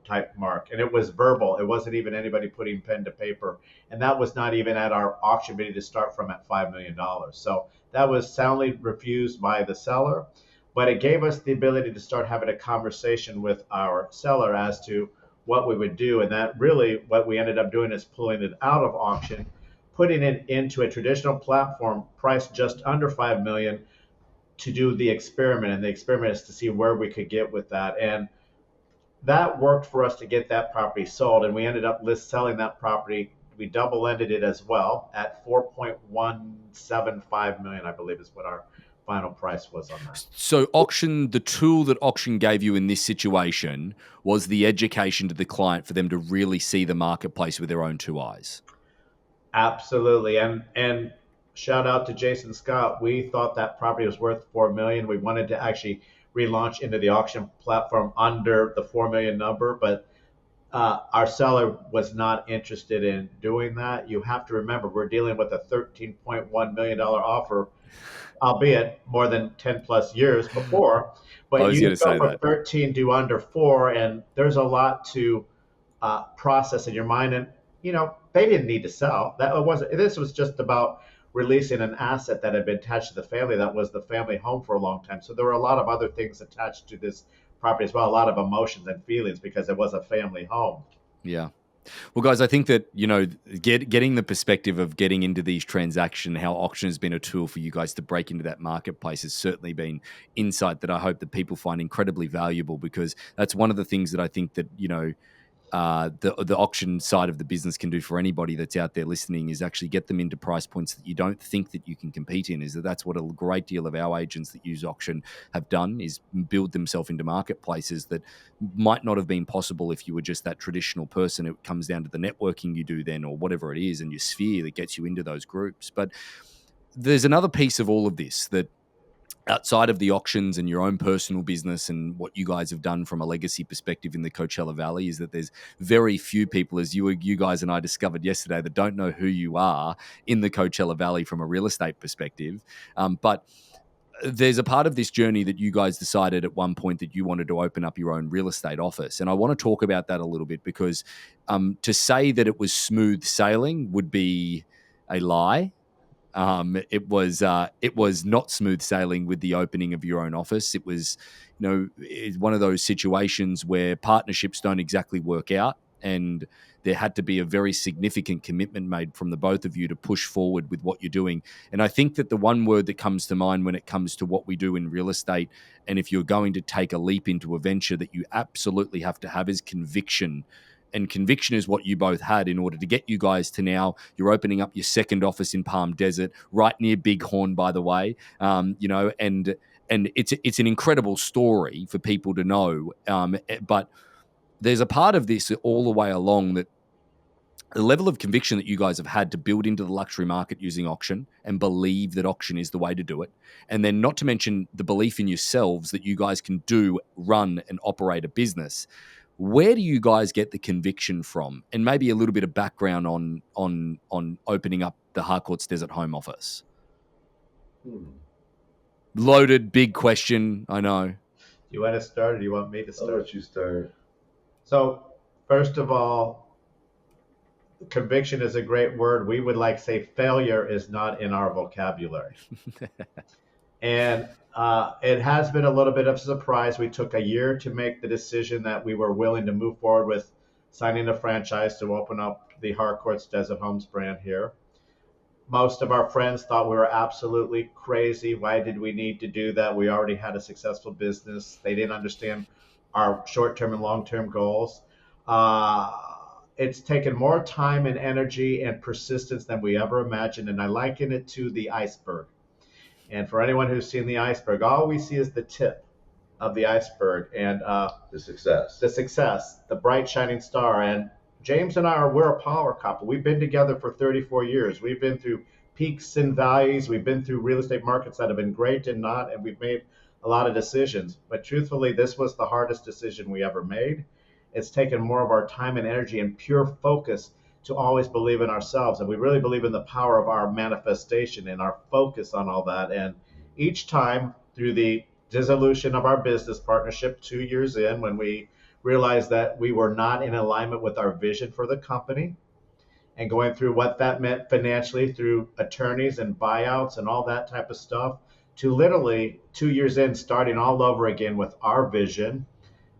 type mark. And it was verbal. It wasn't even anybody putting pen to paper. And that was not even at our auction bidding to start from at $5 million. So that was soundly refused by the seller. But it gave us the ability to start having a conversation with our seller as to what we would do. And that really what we ended up doing is pulling it out of auction, putting it into a traditional platform priced just under $5 million to do the experiment. And the experiment is to see where we could get with that. And that worked for us to get that property sold, and we ended up selling that property. We double-ended it as well at 4.175 million, I believe, is what our final price was on that. So the tool that auction gave you in this situation was the education to the client for them to really see the marketplace with their own two eyes. Absolutely, and shout out to Jason Scott. We thought that property was worth $4 million. We wanted to actually relaunch into the auction platform under the 4 million number, but our seller was not interested in doing that. You have to remember, we're dealing with a $13.1 million offer, albeit more than 10 plus years before. But you go from 13 to under 4, and there's a lot to process in your mind. And they didn't need to sell. This was just about releasing an asset that had been attached to the family that was the family home for a long time. So there were a lot of other things attached to this property as well, a lot of emotions and feelings because it was a family home. Yeah. Well, guys, I think that, getting the perspective of getting into these transactions, how auction has been a tool for you guys to break into that marketplace has certainly been insight that I hope that people find incredibly valuable, because that's one of the things that I think that, the auction side of the business can do for anybody that's out there listening is actually get them into price points that you don't think that you can compete in. That's what a great deal of our agents that use auction have done, is build themselves into marketplaces that might not have been possible if you were just that traditional person. It comes down to the networking you do then, or whatever it is, and your sphere that gets you into those groups. But there's another piece of all of this that, outside of the auctions and your own personal business and what you guys have done from a legacy perspective in the Coachella Valley, is that there's very few people, as you guys and I discovered yesterday, that don't know who you are in the Coachella Valley from a real estate perspective. But there's a part of this journey that you guys decided at one point that you wanted to open up your own real estate office. And I want to talk about that a little bit, because to say that it was smooth sailing would be a lie. It was not smooth sailing with the opening of your own office. It was, it's one of those situations where partnerships don't exactly work out, and there had to be a very significant commitment made from the both of you to push forward with what you're doing. And I think that the one word that comes to mind when it comes to what we do in real estate, and if you're going to take a leap into a venture, that you absolutely have to have is conviction. And conviction is what you both had in order to get you guys to now. You're opening up your second office in Palm Desert, right near Bighorn, by the way. And it's an incredible story for people to know. But there's a part of this all the way along that the level of conviction that you guys have had to build into the luxury market using auction and believe that auction is the way to do it. And then not to mention the belief in yourselves that you guys can run and operate a business. Where do you guys get the conviction from? And maybe a little bit of background on opening up the Harcourts Desert Home office. Loaded, big question, I know. Do you want to start, or do you want me to start? I'll let you start. So, first of all, conviction is a great word. We would like to say failure is not in our vocabulary. And it has been a little bit of a surprise. We took a year to make the decision that we were willing to move forward with signing a franchise to open up the Harcourts Desert Homes brand here. Most of our friends thought we were absolutely crazy. Why did we need to do that? We already had a successful business. They didn't understand our short-term and long-term goals. it's taken more time and energy and persistence than we ever imagined. And I liken it to the iceberg. And for anyone who's seen the iceberg, all we see is the tip of the iceberg, and The success. the bright shining star. And James and we're a power couple. We've been together for 34 years. We've been through peaks and valleys. We've been through real estate markets that have been great and not, and we've made a lot of decisions. But truthfully, this was the hardest decision we ever made. It's taken more of our time and energy and pure focus to always believe in ourselves. And we really believe in the power of our manifestation and our focus on all that. And each time through the dissolution of our business partnership 2 years in, when we realized that we were not in alignment with our vision for the company, and going through what that meant financially through attorneys and buyouts and all that type of stuff, to literally 2 years in starting all over again with our vision.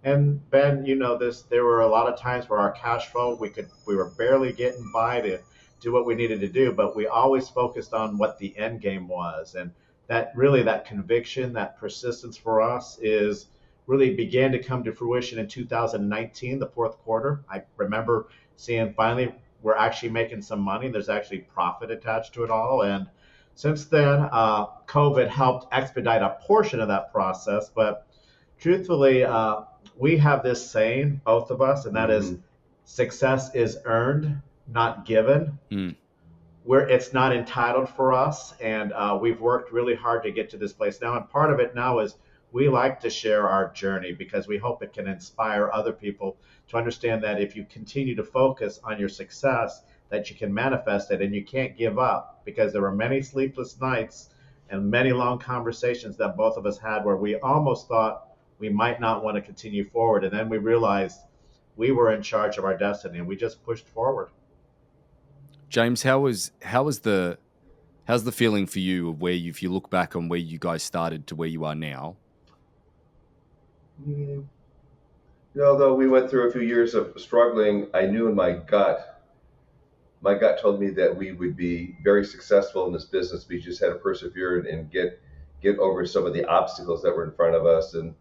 And Ben, you know this, there were a lot of times where our cash flow, we were barely getting by to do what we needed to do, but we always focused on what the end game was. And that really, that conviction, that persistence for us is really began to come to fruition in 2019, the fourth quarter. I remember seeing finally we're actually making some money. There's actually profit attached to it all. And since then, COVID helped expedite a portion of that process. But truthfully, we have this saying, both of us, and that is success is earned, not given. It's not entitled for us, and we've worked really hard to get to this place now. And part of it now is we like to share our journey because we hope it can inspire other people to understand that if you continue to focus on your success, that you can manifest it, and you can't give up, because there were many sleepless nights and many long conversations that both of us had where we almost thought we might not want to continue forward. And then we realized we were in charge of our destiny, and we just pushed forward. James, how's the feeling for you of if you look back on where you guys started to where you are now? Though we went through a few years of struggling, I knew in my gut told me that we would be very successful in this business. We just had to persevere and get over some of the obstacles that were in front of us. And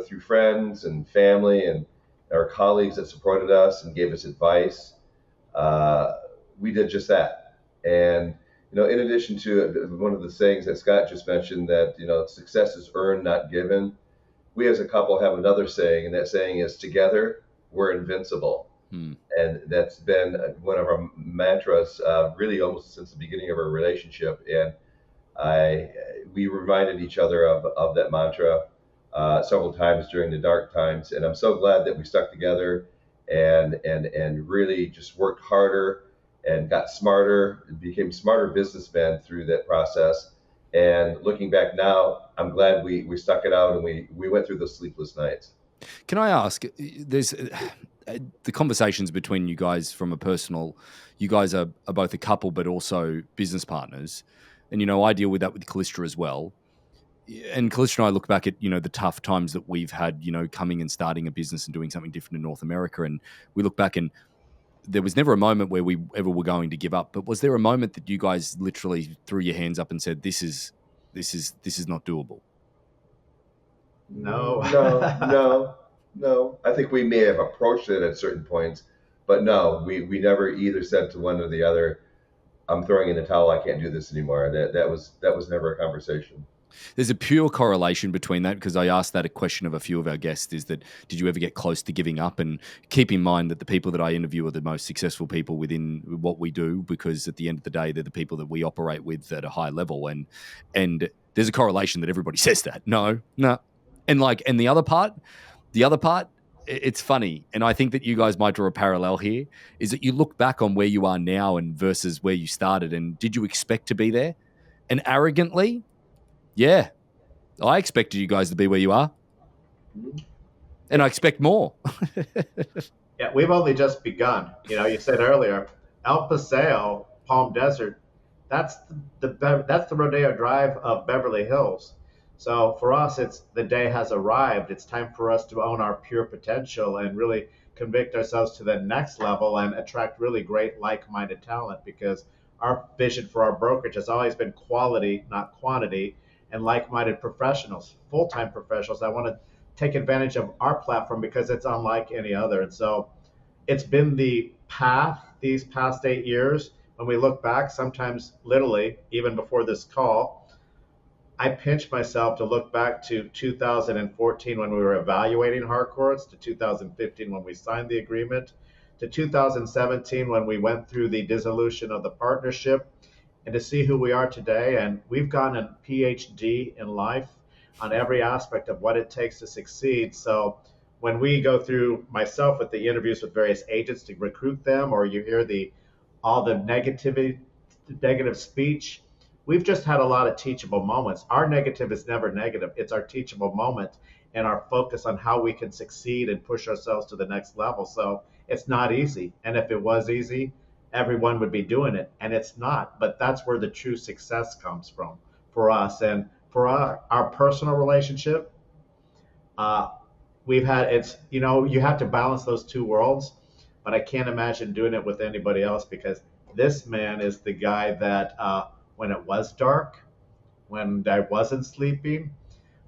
through friends and family and our colleagues that supported us and gave us advice, we did just that. And in addition to one of the sayings that Scott just mentioned, that success is earned, not given, we as a couple have another saying, and that saying is, together we're invincible. And that's been one of our mantras really almost since the beginning of our relationship. And we reminded each other of that mantra several times during the dark times. And I'm so glad that we stuck together and really just worked harder and got smarter and became smarter businessmen through that process. And looking back now, I'm glad we stuck it out and we went through those sleepless nights. Can I ask, there's the conversations between you guys from a personal, you guys are both a couple but also business partners. And, I deal with that with Callistra as well. And Callistra and I look back at, the tough times that we've had, coming and starting a business and doing something different in North America. And we look back and there was never a moment where we ever were going to give up. But was there a moment that you guys literally threw your hands up and said, this is not doable? No. No. I think we may have approached it at certain points, but no, we never either said to one or the other, I'm throwing in the towel, I can't do this anymore. That was never a conversation. There's a pure correlation between that, because I asked that a question of a few of our guests, is that did you ever get close to giving up? And keep in mind that the people that I interview are the most successful people within what we do, because at the end of the day, they're the people that we operate with at a high level. And there's a correlation that everybody says that. No. And the other part, it's funny. And I think that you guys might draw a parallel here, is that you look back on where you are now and versus where you started. And did you expect to be there? And arrogantly, yeah, I expected you guys to be where you are. And I expect more. Yeah, we've only just begun. You said earlier, El Paseo, Palm Desert, that's the Rodeo Drive of Beverly Hills. So for us, it's the day has arrived. It's time for us to own our pure potential and really convict ourselves to the next level and attract really great like-minded talent, because our vision for our brokerage has always been quality, not quantity, and like-minded professionals, full-time professionals. I want to take advantage of our platform because it's unlike any other. And so it's been the path these past 8 years. When we look back, sometimes literally, even before this call, I pinch myself to look back to 2014 when we were evaluating Harcourts, to 2015 when we signed the agreement, to 2017 when we went through the dissolution of the partnership, and to see who we are today. And we've gotten a PhD in life on every aspect of what it takes to succeed. So when we go through myself with the interviews with various agents to recruit them, or you hear the all the negative speech, we've just had a lot of teachable moments. Our negative is never negative. It's our teachable moment and our focus on how we can succeed and push ourselves to the next level. So it's not easy. And if it was easy, everyone would be doing it. And it's not. But that's where the true success comes from for us. And for our personal relationship, uh, we've had it's, you have to balance those two worlds. But I can't imagine doing it with anybody else, because this man is the guy that when it was dark, when I wasn't sleeping,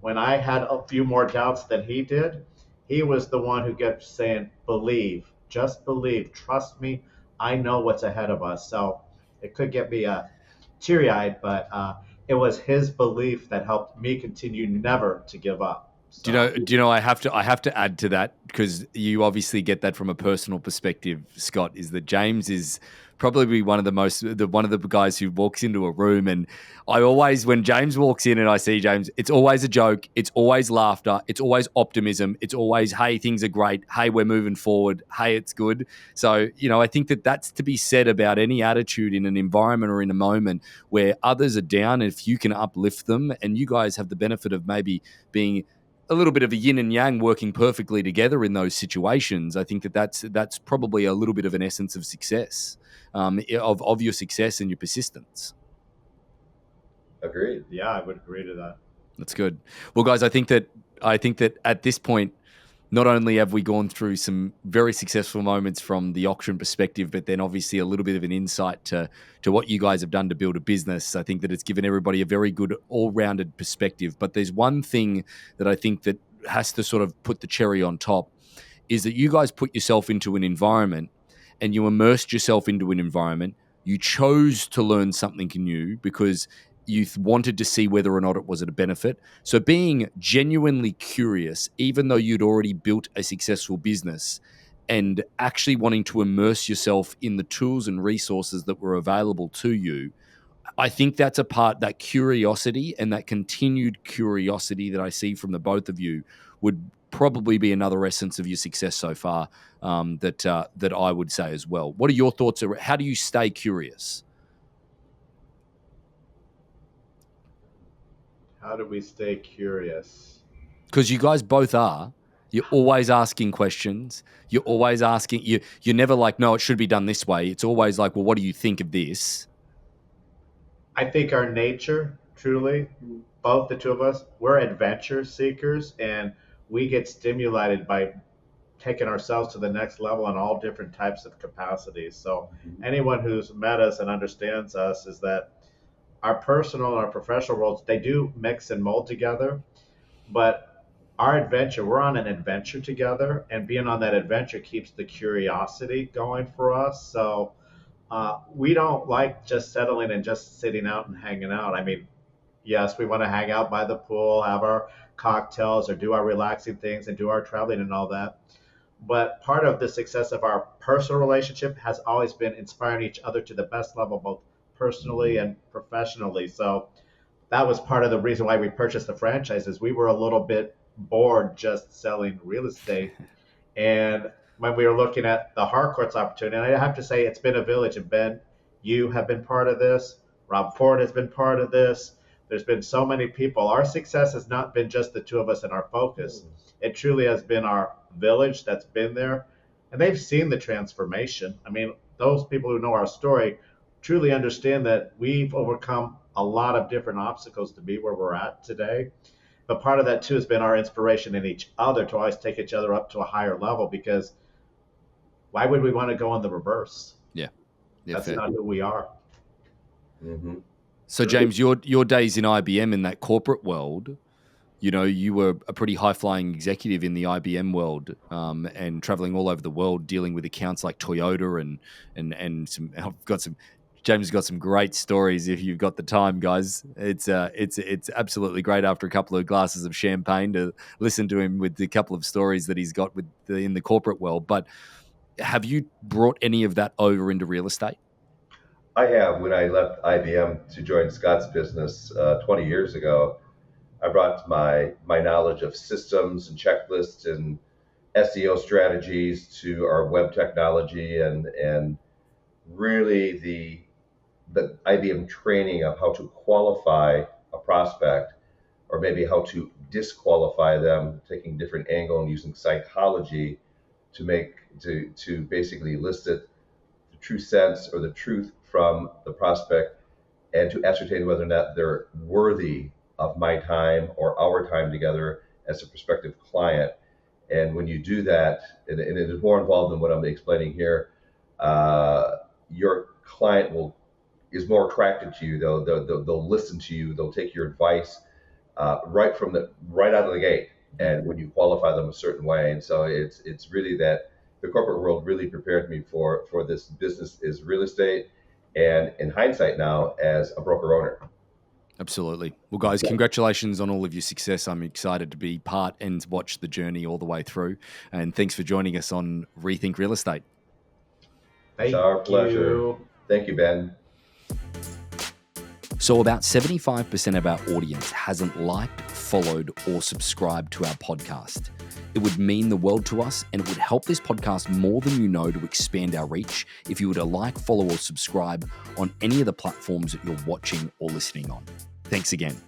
when I had a few more doubts than he did, he was the one who kept saying, believe, just believe, trust me, I know what's ahead of us. So it could get me teary eyed, but it was his belief that helped me continue never to give up. So, Do you know? I have to add to that, because you obviously get that from a personal perspective, Scott. Is that James is probably one of the guys who walks into a room, and I always, when James walks in and I see James, it's always a joke, it's always laughter, it's always optimism, it's always, hey, things are great, hey, we're moving forward, hey, it's good. So I think that that's to be said about any attitude in an environment or in a moment where others are down. If you can uplift them, and you guys have the benefit of maybe being a little bit of a yin and yang working perfectly together in those situations, I think that that's probably a little bit of an essence of success, of your success and your persistence. Agreed. yeah, I would agree to that. That's good. Well, guys, I think that at this point, not only have we gone through some very successful moments from the auction perspective, but then obviously a little bit of an insight to what you guys have done to build a business. I think that it's given everybody a very good all-rounded perspective. But there's one thing that I think that has to sort of put the cherry on top, is that you guys put yourself into an environment and you immersed yourself into an environment. You chose to learn something new because you wanted to see whether or not it was a benefit. So being genuinely curious, even though you'd already built a successful business, and actually wanting to immerse yourself in the tools and resources that were available to you, I think that's a part, that curiosity and that continued curiosity that I see from the both of you would probably be another essence of your success so far, that I would say as well. What are your thoughts? How do you stay curious? How do we stay curious? Because you guys both are. You're always asking questions. You're always asking. You're never like, no, it should be done this way. It's always like, well, what do you think of this? I think our nature, truly, both the two of us, we're adventure seekers, and we get stimulated by taking ourselves to the next level in all different types of capacities. So anyone who's met us and understands us is that our personal and our professional roles, they do mix and mold together, but our adventure, we're on an adventure together, and being on that adventure keeps the curiosity going for us. So we don't like just settling and just sitting out and hanging out. I mean, yes, we want to hang out by the pool, have our cocktails, or do our relaxing things and do our traveling and all that. But part of the success of our personal relationship has always been inspiring each other to the best level, both personally and professionally. So that was part of the reason why we purchased the franchises. We were a little bit bored just selling real estate. And when we were looking at the Harcourts opportunity, and I have to say it's been a village. And Ben, you have been part of this. Rob Ford has been part of this. There's been so many people. Our success has not been just the two of us and our focus. It truly has been our village that's been there. And they've seen the transformation. I mean, those people who know our story truly understand that we've overcome a lot of different obstacles to be where we're at today. But part of that too has been our inspiration in each other to always take each other up to a higher level, because why would we want to go in the reverse? Yeah, That's fair. not who we are. Mm-hmm. So James, your days in IBM in that corporate world, you were a pretty high-flying executive in the IBM world, and traveling all over the world, dealing with accounts like Toyota and some. James has got some great stories. If you've got the time, guys, it's absolutely great after a couple of glasses of champagne to listen to him with the couple of stories that he's got in the corporate world. But have you brought any of that over into real estate? I have. When I left IBM to join Scott's business 20 years ago, I brought my knowledge of systems and checklists and SEO strategies to our web technology, and really the IBM training of how to qualify a prospect, or maybe how to disqualify them, taking different angle and using psychology to basically elicit the true sense or the truth from the prospect, and to ascertain whether or not they're worthy of my time or our time together as a prospective client. And when you do that, and it is more involved than what I'm explaining here, your client is more attracted to you. They'll listen to you. They'll take your advice right out of the gate. And when you qualify them a certain way, and so it's really that the corporate world really prepared me for this business is real estate, and in hindsight now as a broker owner. Absolutely. Well, guys, congratulations on all of your success. I'm excited to be part and watch the journey all the way through. And thanks for joining us on Rethink Real Estate. It's our pleasure. Thank you, Ben. So about 75% of our audience hasn't liked, followed, or subscribed to our podcast. It would mean the world to us, and it would help this podcast more than you know to expand our reach if you were to like, follow, or subscribe on any of the platforms that you're watching or listening on. Thanks again.